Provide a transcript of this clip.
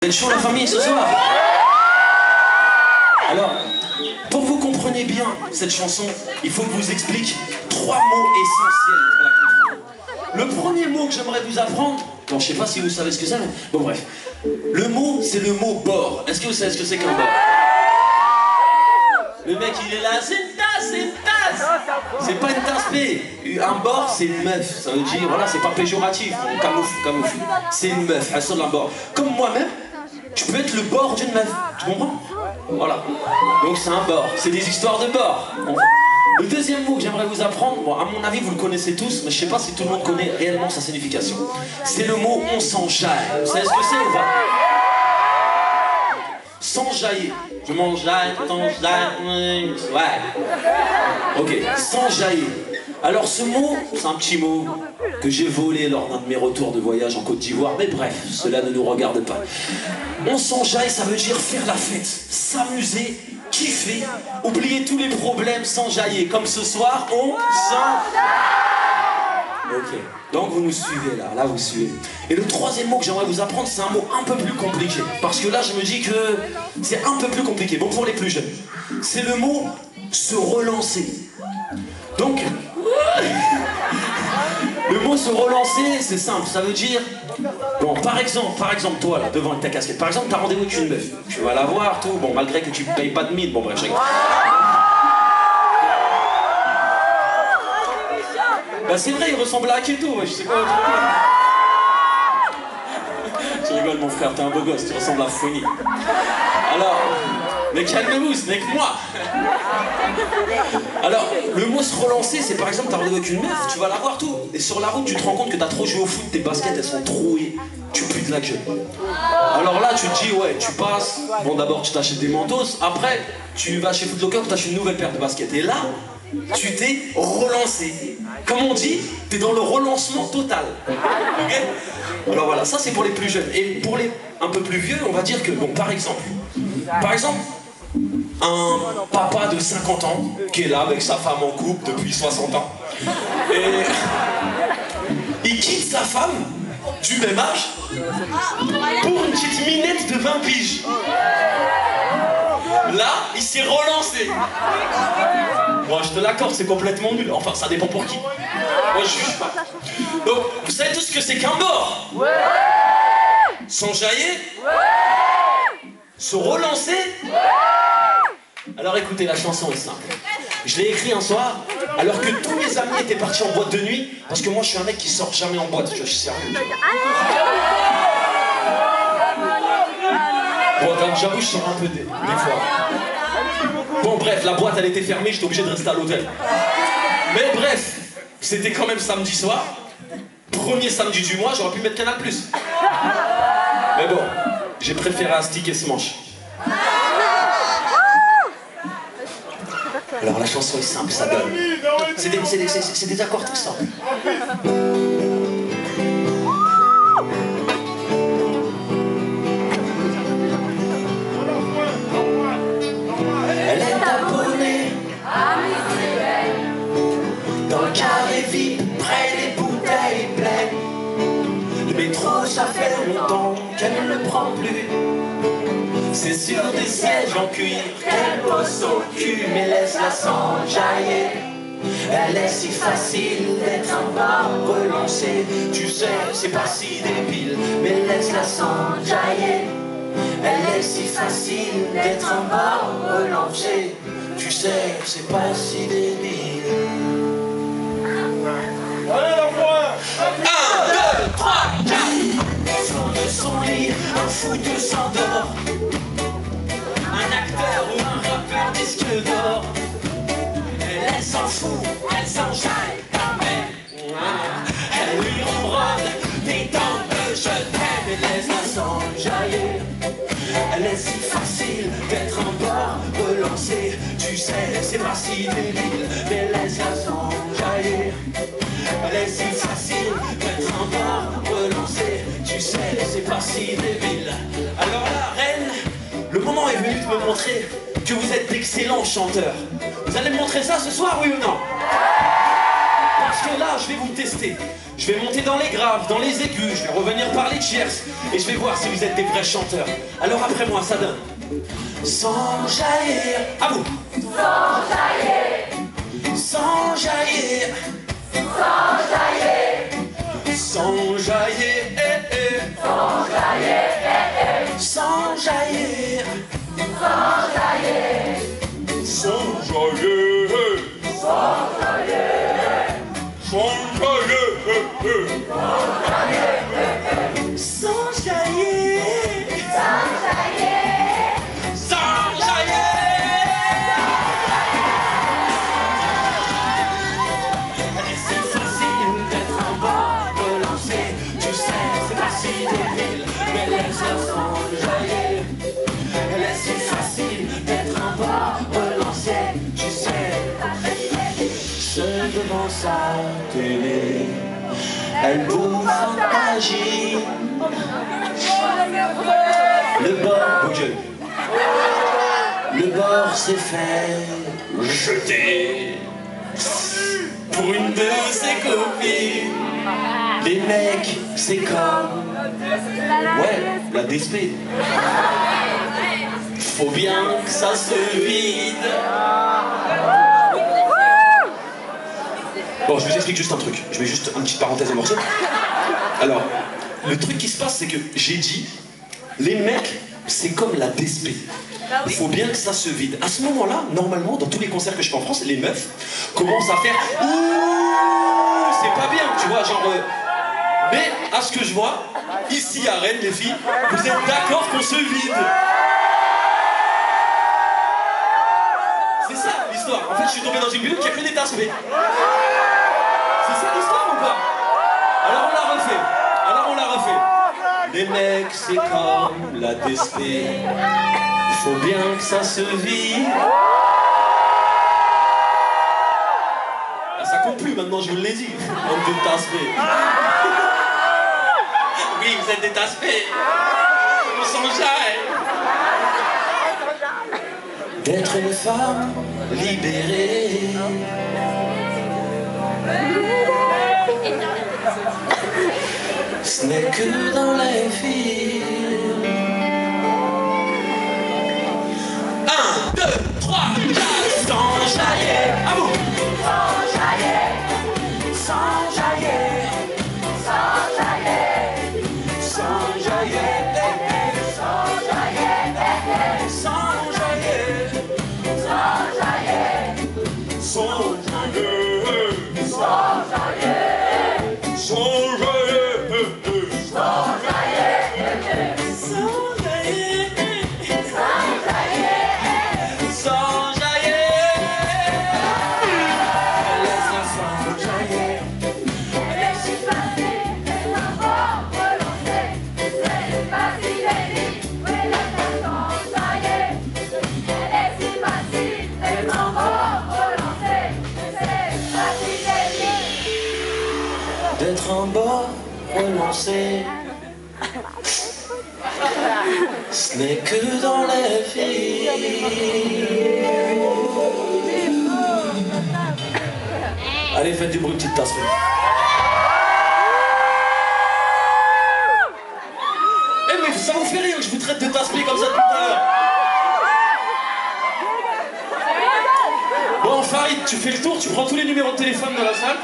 Vous êtes chaud la famille ce soir? Alors, pour que vous compreniez bien cette chanson, il faut que je vous explique 3 mots essentiels pour la comprendre. Le premier mot que j'aimerais vous apprendre, bon je sais pas si vous savez ce que c'est, mais bon bref. Le mot, c'est le mot bord. Est-ce que vous savez ce que c'est qu'un bord? Le mec il est là, c'est une tasse, c'est une tasse. C'est pas une tasse, mais un bord c'est une meuf. Ça veut dire, voilà, c'est pas péjoratif, on camoufle. C'est une meuf, elle sort d'un bord. Comme moi-même, tu peux être le bord d'une meuf, tu comprends? Voilà. Donc c'est un bord, c'est des histoires de bord. Le deuxième mot que j'aimerais vous apprendre, bon, à mon avis vous le connaissez tous, mais je sais pas si tout le monde connaît réellement sa signification. C'est le mot on s'enjaille. Vous savez ce que c'est ou pas? S'enjailler. Je m'enjaille, t'enjaille, ouais. Ok, s'enjailler. Alors ce mot, c'est un petit mot que j'ai volé lors d'un de mes retours de voyage en Côte d'Ivoire, mais bref, cela ne nous regarde pas. On s'enjaille, ça veut dire faire la fête, s'amuser, kiffer, oublier tous les problèmes, s'enjailler. Comme ce soir, on s'enjaille. Ok, donc vous nous suivez là vous suivez. Et le troisième mot que j'aimerais vous apprendre, c'est un mot un peu plus compliqué. Parce que là, je me dis que c'est un peu plus compliqué, bon pour les plus jeunes. C'est le mot se relancer. Donc, le mot se relancer, c'est simple, ça veut dire... Bon, par exemple, toi là, devant ta casquette, par exemple, t'as rendez-vous avec une meuf. Tu vas la voir, tout, bon, malgré que tu payes pas de mine, bon bref, je rigole. Bah c'est vrai, il ressemble à Aketo, je sais quoi autre chose. Je rigole mon frère, t'es un beau gosse, tu ressembles à Fouini. Alors, mais calme-vous, ce n'est que moi. Alors, le mot se relancer, c'est par exemple, t'as rendez-vous avec une meuf, tu vas la voir tout. Et sur la route, tu te rends compte que t'as trop joué au foot, tes baskets, elles sont trouées, tu pues de la gueule. Alors là, tu te dis, ouais, tu passes, bon d'abord tu t'achètes des mantos, après, tu vas chez Foot Locker, tu t'achètes une nouvelle paire de baskets. Et là, tu t'es relancé. Comme on dit, t'es dans le relancement total. Ok? Alors voilà, ça c'est pour les plus jeunes. Et pour les un peu plus vieux, on va dire que, bon, par exemple, un papa de 50 ans qui est là avec sa femme en couple depuis 60 ans. Et il quitte sa femme du même âge pour une petite minette de 20 piges. Là, il s'est relancé. Moi, je te l'accorde, c'est complètement nul. Enfin, ça dépend pour qui. Moi, je juge pas. Donc, vous savez tout ce que c'est qu'un bord? Ouais. S'enjailler? Ouais. Se relancer? Ouais. Alors écoutez, la chanson est simple. Je l'ai écrit un soir, alors que tous mes amis étaient partis en boîte de nuit, parce que moi, je suis un mec qui sort jamais en boîte. Je suis sérieux. Bon, j'avoue, je sors un peu des fois. Bon, bref, la boîte, elle était fermée, j'étais obligé de rester à l'hôtel. Mais bref, c'était quand même samedi soir. Premier samedi du mois, j'aurais pu mettre Canal+. Mais bon, j'ai préféré un stick et ce manche. Alors la chanson est simple, ça donne. C'est des accords tout simples. Dans le carré vide, près des bouteilles pleines. Le métro, ça fait longtemps qu'elle ne le prend plus. C'est sur des sièges en cuir qu'elle pose au cul, mais laisse-la s'enjailler. Elle est si facile d'être un bord relancé. Tu sais, c'est pas si débile, mais laisse-la s'enjailler. Elle est si facile d'être un bord relancé. Tu sais, c'est pas si débile. Allez l'enfoiré! 1, 2, 3, 4. Fond de son lit, un fou de s'endort. Un acteur ou un rappeur disque d'or. Elle s'en fout, elle s'enjaille quand même. Elle lui ronronne des dents de je t'aime. Et laisse-la s'enjailler. Elle est si facile d'être un bord relancé. Tu sais, c'est pas si débile, mais laisse-la s'enjailler. Elle est si facile d'être un bord relancé. Tu sais, c'est pas si débile. Alors la reine, le moment est venu de me montrer que vous êtes d'excellents chanteurs. Vous allez me montrer ça ce soir, oui ou non? Parce que là, je vais vous tester. Je vais monter dans les graves, dans les aigus, je vais revenir par les tierces, et je vais voir si vous êtes des vrais chanteurs. Alors après moi, ça donne. Sans jaillir. À vous. Sans jaillir. Sans jaillir. Sans jaillir. Sans jaillir. Sans jaillir. Sans jaillir. Sans jaillir. Sans jaillir. Sans jaillir. Sans jaillir. Sans jaillir. Sans jaillir. Sans jaillir. C'est facile d'être en bas, relancé. Tu sais, c'est pas si débile, mais laisse sans jaillir. C'est facile d'être en bas, relancé. Tu sais, seul devant sa télé, elle bouffe en magie. Le bord, oh Dieu. Le bord s'est fait jeter pour une de ses copines. Les mecs, c'est comme, ouais, la DSP. Faut bien que ça se vide. Bon, je vous explique juste un truc. Je mets juste une petite parenthèse au morceau. Alors, le truc qui se passe, c'est que j'ai dit, les mecs, c'est comme la DSP. Il faut bien que ça se vide. À ce moment-là, normalement, dans tous les concerts que je fais en France, les meufs commencent à faire ouh, c'est pas bien, tu vois, genre. Mais à ce que je vois, ici à Rennes, les filles, vous êtes d'accord qu'on se vide? C'est ça l'histoire. En fait, je suis tombé dans une bulle qui a que des tasses. C'est ça l'histoire ou pas? Alors on la refait. Les mecs, c'est comme la DSP. Il faut bien que ça se vide. Ah, ça compte plus maintenant, je vous l'ai dit. Homme de tasse-p. Oui, vous êtes des tasse-p. On s'en jaille. D'être une femme libérée. Ce n'est que dans les films. 1, 2, 3, 4, sans jaillir. À vous. Sans jaillir. Sans jaillir. Sans jaillir. Sans jaillir. Sans jaillir. Sans jaillir. Sans jaillir. Sans jaillir. Sans jaillir. Sans d'être en bas, relancé. Ce n'est que dans les films. Allez, faites du bruit, petite tasse. Eh mais ça vous fait rire que je vous traite de tasse comme ça tout à l'heure. Bon, Farid, tu fais le tour, tu prends tous les numéros de téléphone dans la salle.